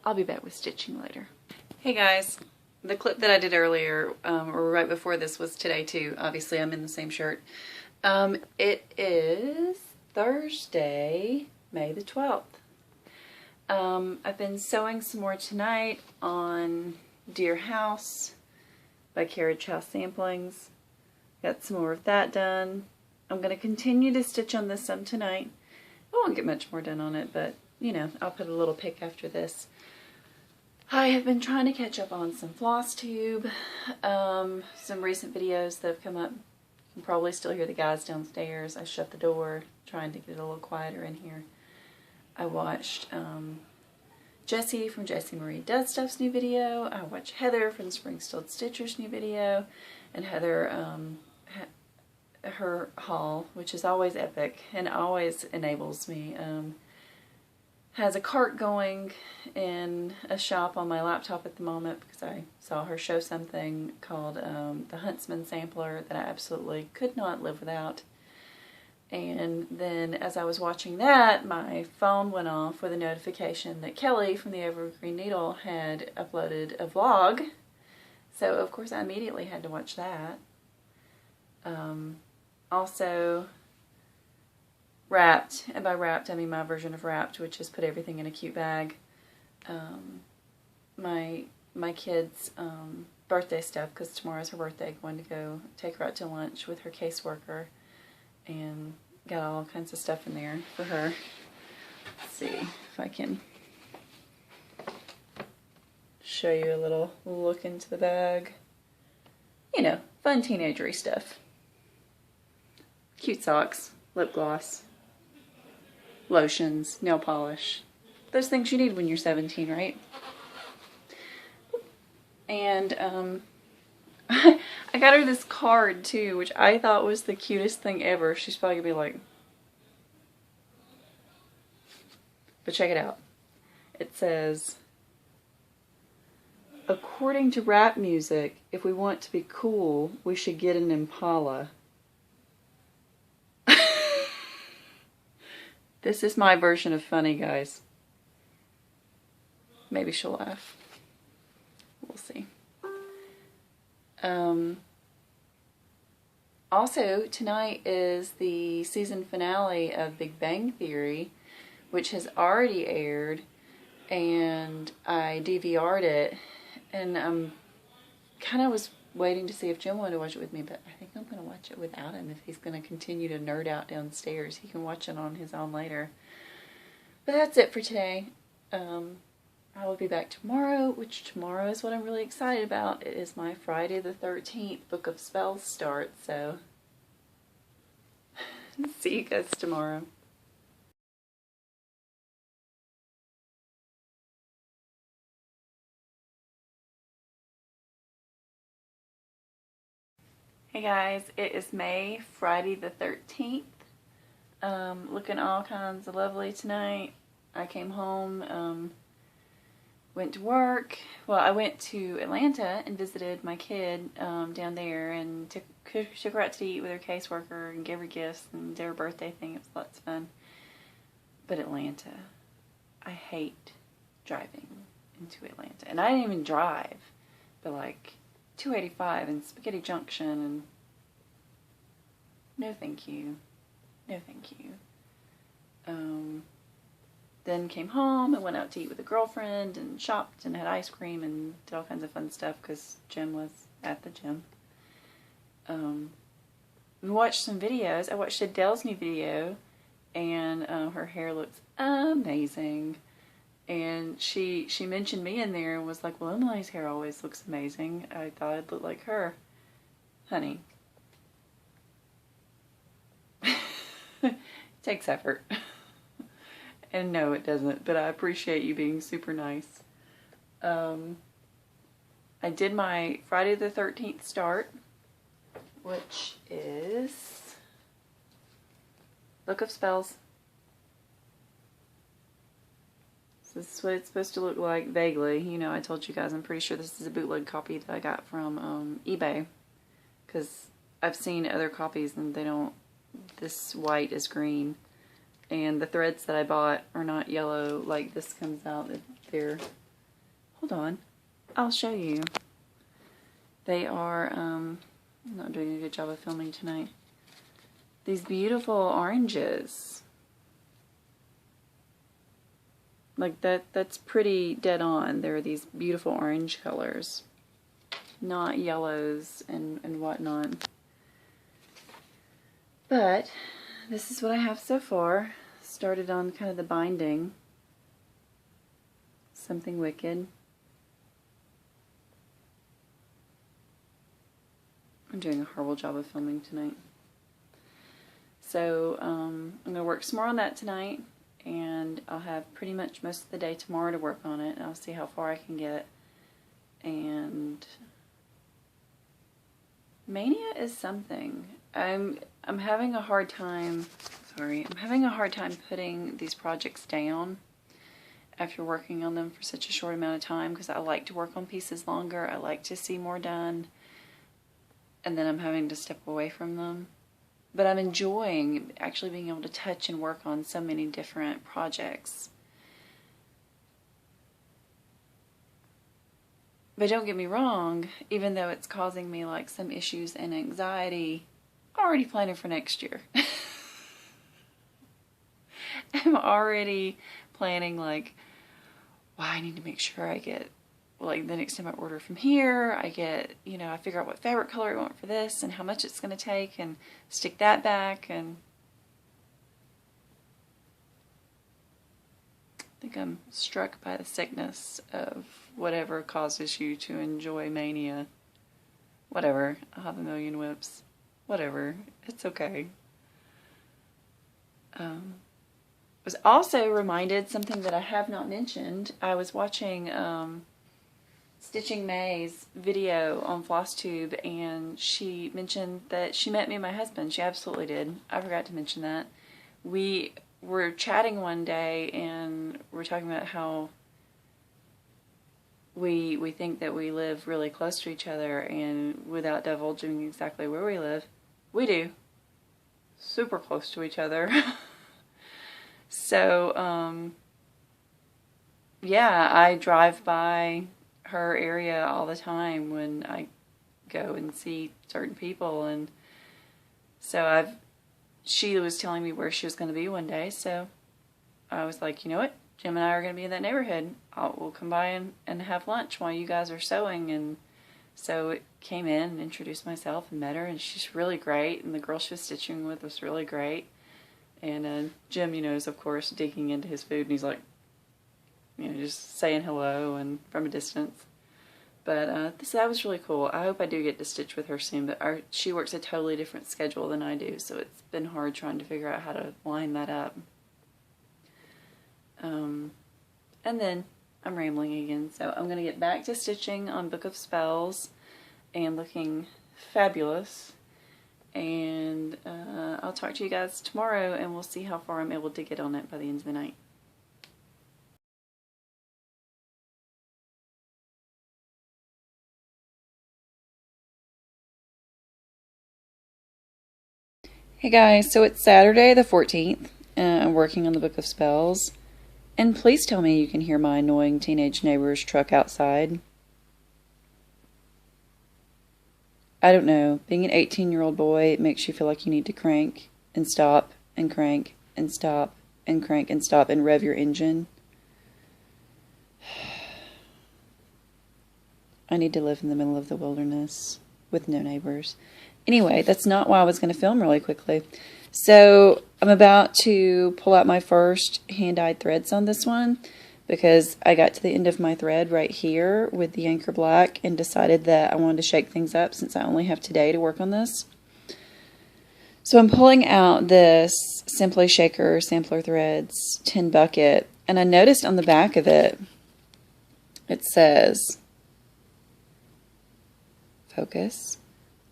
I'll be back with stitching later. Hey guys, the clip that I did earlier, or right before this, was today too. Obviously I'm in the same shirt. It is Thursday, May the 12th. I've been sewing some more tonight on Deer House by Carriage House Samplings. Got some more of that done. I'm going to continue to stitch on this some tonight. I won't get much more done on it, but you know, I'll put a little pic after this. I have been trying to catch up on some Flosstube, some recent videos that have come up. You can probably still hear the guys downstairs. I shut the door, trying to get it a little quieter in here. I watched Jessie from Jessie Marie Does Stuff's new video. I watched Heather from Spring Stilled Stitcher's new video. And Heather, her haul, which is always epic and always enables me, has a cart going in a shop on my laptop at the moment because I saw her show something called the Huntsman Sampler that I absolutely could not live without. And then as I was watching that, my phone went off with a notification that Kelly from the Evergreen Needle had uploaded a vlog. So of course I immediately had to watch that. Also, Wrapped, and by Wrapped I mean my version of Wrapped, which is put everything in a cute bag. My kid's birthday stuff, because tomorrow's her birthday, going to go take her out to lunch with her caseworker, and got all kinds of stuff in there for her. Let's see if I can show you a little look into the bag. You know, fun teenagery stuff. Cute socks, lip gloss, lotions, nail polish. Those things you need when you're 17, right? And I got her this card too, which I thought was the cutest thing ever. She's probably gonna be like, but check it out. It says, according to rap music, if we want to be cool, we should get an Impala. This is my version of funny, guys. Maybe she'll laugh. We'll see. Also, tonight is the season finale of Big Bang Theory, which has already aired, and I DVR'd it, and kind of was waiting to see if Jim wanted to watch it with me, but I think I'm going to watch it without him if he's going to continue to nerd out downstairs. He can watch it on his own later. But that's it for today. I will be back tomorrow, which tomorrow is what I'm really excited about. It is my Friday the 13th Book of Spells start, so see you guys tomorrow. Hey guys, it is May, Friday the 13th. Looking all kinds of lovely tonight. I came home, went to work. Well, I went to Atlanta and visited my kid down there and took her out to eat with her caseworker and gave her gifts and did her birthday thing. It was lots of fun. But Atlanta, I hate driving into Atlanta. And I didn't even drive, but like 285 and Spaghetti Junction and no thank you. No thank you. Then came home and went out to eat with a girlfriend and shopped and had ice cream and did all kinds of fun stuff because Jim was at the gym. We watched some videos. I watched Adele's new video and her hair looks amazing. And she mentioned me in there and was like, well, Emily's hair always looks amazing. I thought I'd look like her. Honey. It takes effort. And no, it doesn't, but I appreciate you being super nice. I did my Friday the 13th start, which is Book of Spells. So this is what it's supposed to look like vaguely. You know, I told you guys I'm pretty sure this is a bootleg copy that I got from eBay, because I've seen other copies and they don't, this white is green. And the threads that I bought are not yellow like this comes out. They're, hold on, I'll show you. They are, I'm not doing a good job of filming tonight. These beautiful oranges. Like that's pretty dead on. There are these beautiful orange colors. Not yellows and whatnot. But this is what I have so far. Started on kind of the binding. Something Wicked. I'm doing a horrible job of filming tonight. So I'm going to work some more on that tonight. And I'll have pretty much most of the day tomorrow to work on it. And I'll see how far I can get. And Mania is something. I'm having a hard time, I'm having a hard time putting these projects down after working on them for such a short amount of time, because I like to work on pieces longer. I like to see more done, and then I'm having to step away from them. But I'm enjoying actually being able to touch and work on so many different projects. But don't get me wrong, even though it's causing me like some issues and anxiety, I'm already planning for next year. I'm already planning like, well, I need to make sure I get, like the next time I order from here, I get, you know, I figure out what fabric color I want for this and how much it's going to take and stick that back. And I think I'm struck by the sickness of whatever causes you to enjoy Mania. Whatever. I'll have a million whips. Whatever. It's okay. was also reminded something that I have not mentioned. I was watching Stitching May's video on Flosstube, and she mentioned that she met me and my husband. She absolutely did. I forgot to mention that. We were chatting one day, and we're talking about how we think that we live really close to each other, and without divulging exactly where we live, we do. Super close to each other. So, yeah, I drive by her area all the time when I go and see certain people, and so she was telling me where she was going to be one day, so I was like, you know what, Jim and I are going to be in that neighborhood. We'll come by and have lunch while you guys are sewing. And so it came in and introduced myself and met her, and she's really great, and the girl she was stitching with was really great. And Jim, you know, is of course digging into his food, and he's like, you know, just saying hello and from a distance. But that was really cool. I hope I do get to stitch with her soon, but she works a totally different schedule than I do, so it's been hard trying to figure out how to line that up. And then I'm rambling again, so I'm going to get back to stitching on Book of Spells and looking fabulous. And I'll talk to you guys tomorrow, and we'll see how far I'm able to get on it by the end of the night. Hey guys, so it's Saturday the 14th. I'm working on the Book of Spells. And please tell me you can hear my annoying teenage neighbor's truck outside. I don't know, being an 18-year-old boy makes you feel like you need to crank and stop and crank and stop and crank and stop and rev your engine. I need to live in the middle of the wilderness with no neighbors. Anyway, that's not why I was going to film really quickly. So I'm about to pull out my first hand-dyed threads on this one, because I got to the end of my thread right here with the Anchor Black and decided that I wanted to shake things up since I only have today to work on this. So I'm pulling out this Simply Shaker Sampler Threads tin bucket, and I noticed on the back of it, it says, focus,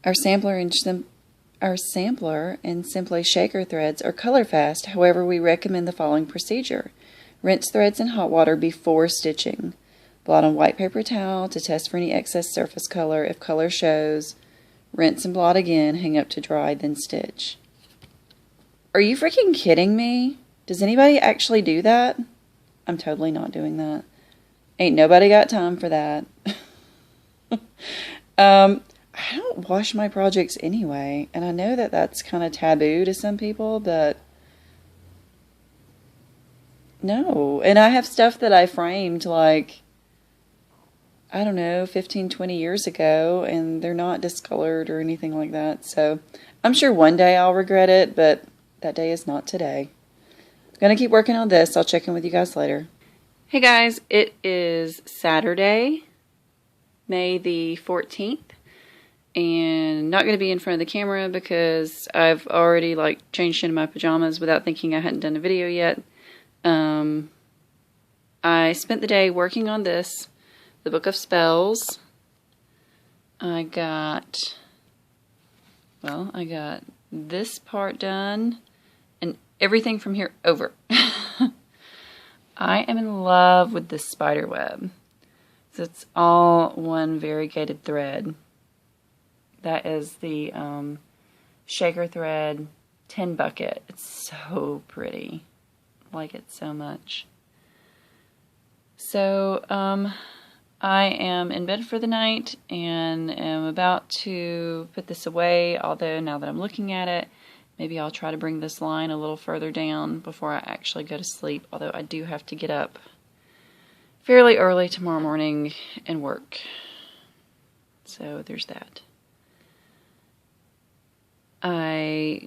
our sampler and Simply Shaker threads are color fast. However, we recommend the following procedure. Rinse threads in hot water before stitching. Blot on white paper towel to test for any excess surface color. If color shows, rinse and blot again, hang up to dry, then stitch. Are you freaking kidding me? Does anybody actually do that? I'm totally not doing that. Ain't nobody got time for that. I don't wash my projects anyway, and I know that that's kind of taboo to some people, but no. And I have stuff that I framed like, I don't know, 15, 20 years ago, and they're not discolored or anything like that. So I'm sure one day I'll regret it, but that day is not today. I'm going to keep working on this. I'll check in with you guys later. Hey guys, it is Saturday, May the 14th. And not going to be in front of the camera because I've already changed into my pajamas without thinking I hadn't done a video yet. I spent the day working on this, the Book of Spells. I got this part done and everything from here over. I am in love with this spider web. So it's all one variegated thread. That is the Shaker Thread tin bucket. It's so pretty. I like it so much. So I am in bed for the night and am about to put this away, although now that I'm looking at it, maybe I'll try to bring this line a little further down before I actually go to sleep, although I do have to get up fairly early tomorrow morning and work. So there's that.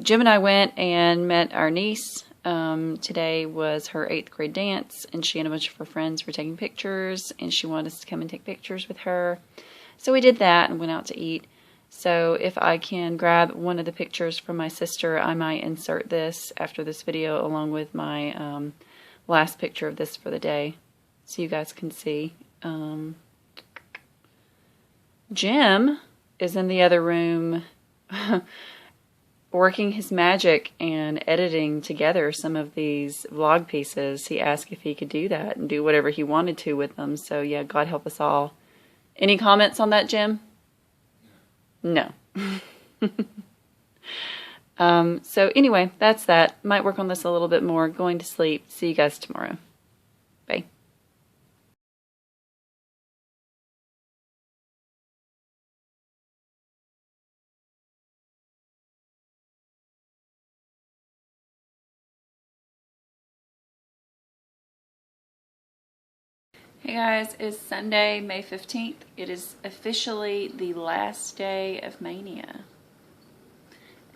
Jim and I went and met our niece. Today was her 8th grade dance, and she and a bunch of her friends were taking pictures, and she wanted us to come and take pictures with her. So we did that and went out to eat. So if I can grab one of the pictures from my sister, I might insert this after this video along with my last picture of this for the day, so you guys can see. Jim is in the other room working his magic and editing together some of these vlog pieces. He asked if he could do that and do whatever he wanted to with them. So yeah, God help us all. Any comments on that, Jim? No. So anyway, that's that. Might work on this a little bit more. Going to sleep. See you guys tomorrow. Bye. Hey guys, it's Sunday, May 15th. It is officially the last day of Mania.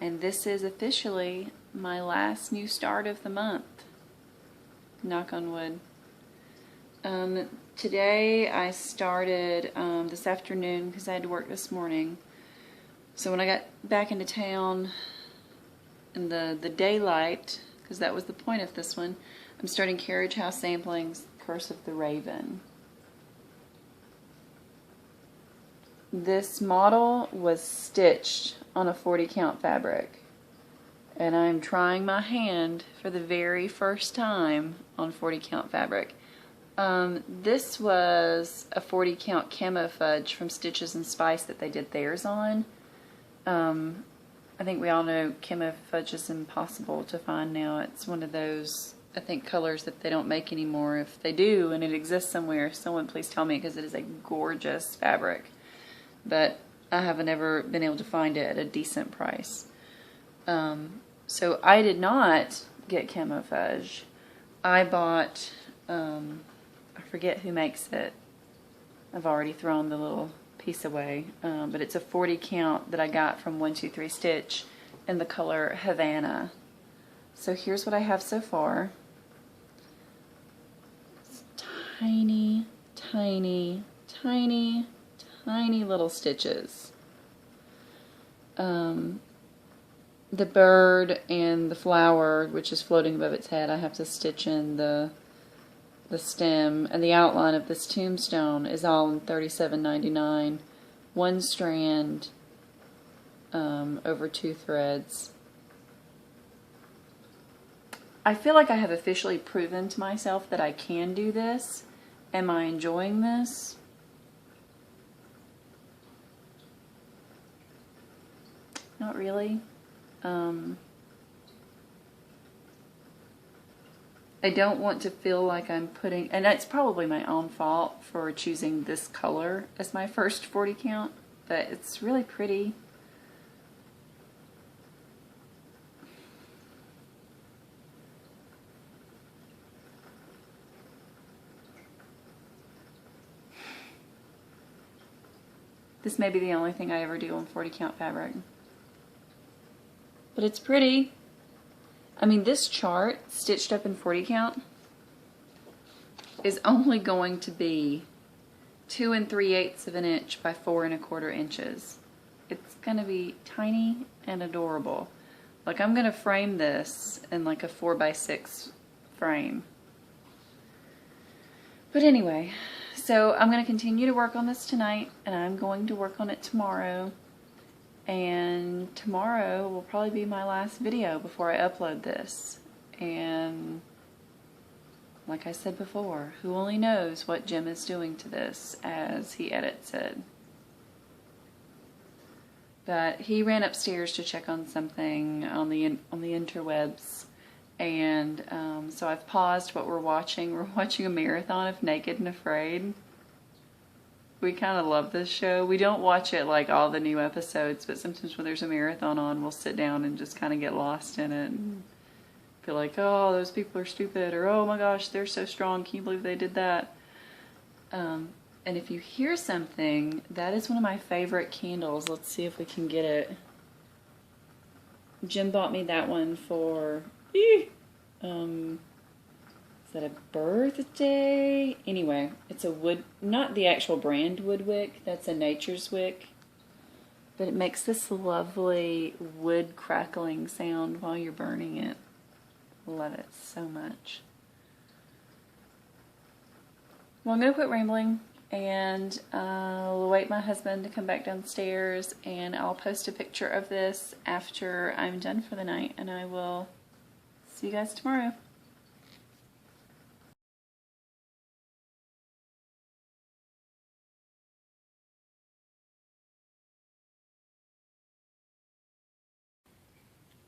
And this is officially my last new start of the month. Knock on wood. Today I started this afternoon because I had to work this morning. So when I got back into town in the daylight, because that was the point of this one, I'm starting Carriage House Sampling's Curse of the Raven. This model was stitched on a 40 count fabric, and I'm trying my hand for the very first time on 40 count fabric. This was a 40 count camo fudge from Stitches and Spice that they did theirs on. I think we all know camo fudge is impossible to find now. It's one of those, I think, colors that they don't make anymore. If they do and it exists somewhere, someone please tell me, because it is a gorgeous fabric. But I haven't ever been able to find it at a decent price. So I did not get camo fudge. I bought, I forget who makes it. I've already thrown the little piece away. But it's a 40 count that I got from 123 Stitch in the color Havana. So here's what I have so far. It's tiny, tiny, tiny, tiny little stitches. The bird and the flower, which is floating above its head, I have to stitch in the stem, and the outline of this tombstone is all in 37.99, one strand over 2 threads. I feel like I have officially proven to myself that I can do this. Am I enjoying this? Not really. I don't want to feel like I'm putting, and it's probably my own fault for choosing this color as my first 40 count, but it's really pretty. This may be the only thing I ever do on 40 count fabric. But it's pretty. I mean, this chart, stitched up in 40 count, is only going to be 2 3/8 of an inch by 4 1/4 inches. It's going to be tiny and adorable. Like, I'm going to frame this in like a 4x6 frame. But anyway, so I'm going to continue to work on this tonight, and I'm going to work on it tomorrow. And tomorrow will probably be my last video before I upload this. And like I said before, who only knows what Jim is doing to this as he edits it. But he ran upstairs to check on something on the interwebs, and so I've paused what we're watching. We're watching a marathon of Naked and Afraid. We kind of love this show. We don't watch it like all the new episodes, but sometimes when there's a marathon on, we'll sit down and just kind of get lost in it and feel like, oh, those people are stupid, or oh my gosh, they're so strong, can you believe they did that? And if you hear something, that is one of my favorite candles. Let's see if we can get it. Jim bought me that one for, is that a birthday? Anyway, it's a wood, not the actual brand wood wick, that's a Nature's Wick. But it makes this lovely wood crackling sound while you're burning it. Love it so much. Well, I'm going to quit rambling, and I'll wait my husband to come back downstairs, and I'll post a picture of this after I'm done for the night, and I will see you guys tomorrow.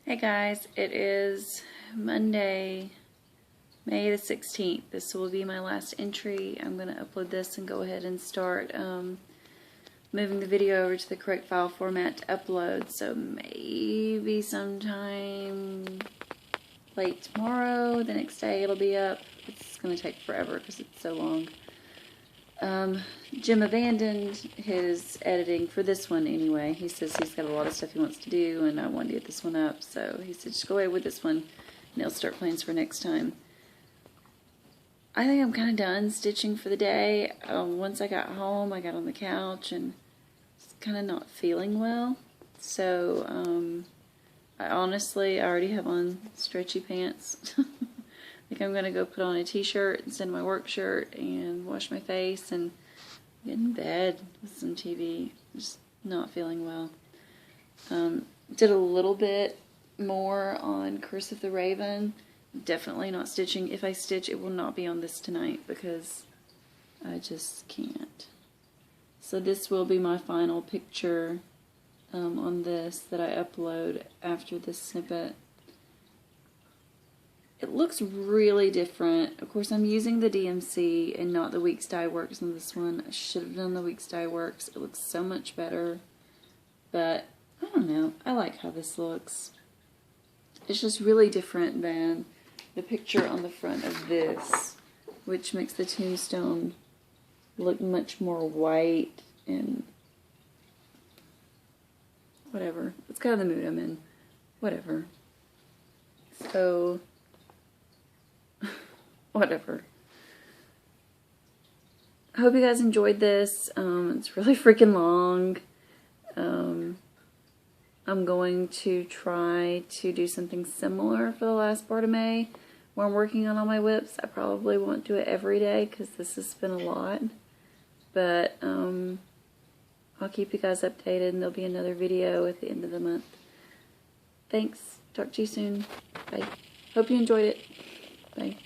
Hey guys, it is Monday, May the 16th. This will be my last entry. I'm going to upload this and go ahead and start moving the video over to the correct file format to upload. So maybe sometime late tomorrow, the next day it'll be up. It's going to take forever because it's so long. Jim abandoned his editing for this one anyway. He says he's got a lot of stuff he wants to do and I want to get this one up. So he said just go away with this one and he'll start plans for next time. I think I'm kind of done stitching for the day. Once I got home, I got on the couch and was kind of not feeling well. So I already have on stretchy pants. I think I'm going to go put on a t-shirt instead of my work shirt and wash my face and get in bed with some TV. Just not feeling well. Did a little bit more on Curse of the Raven. Definitely not stitching. If I stitch, it will not be on this tonight because I just can't. So this will be my final picture on this that I upload after this snippet. It looks really different. Of course, I'm using the DMC and not the Weeks Dye Works on this one. I should have done the Weeks Dye Works. It looks so much better. But, I don't know. I like how this looks. It's just really different than the picture on the front of this, which makes the tombstone look much more white and whatever. It's kind of the mood I'm in. Whatever. So... whatever. I hope you guys enjoyed this. It's really freaking long. I'm going to try to do something similar for the last part of May where I'm working on all my whips. I probably won't do it every day because this has been a lot. But I'll keep you guys updated and there'll be another video at the end of the month. Thanks. Talk to you soon. Bye. Hope you enjoyed it. Bye.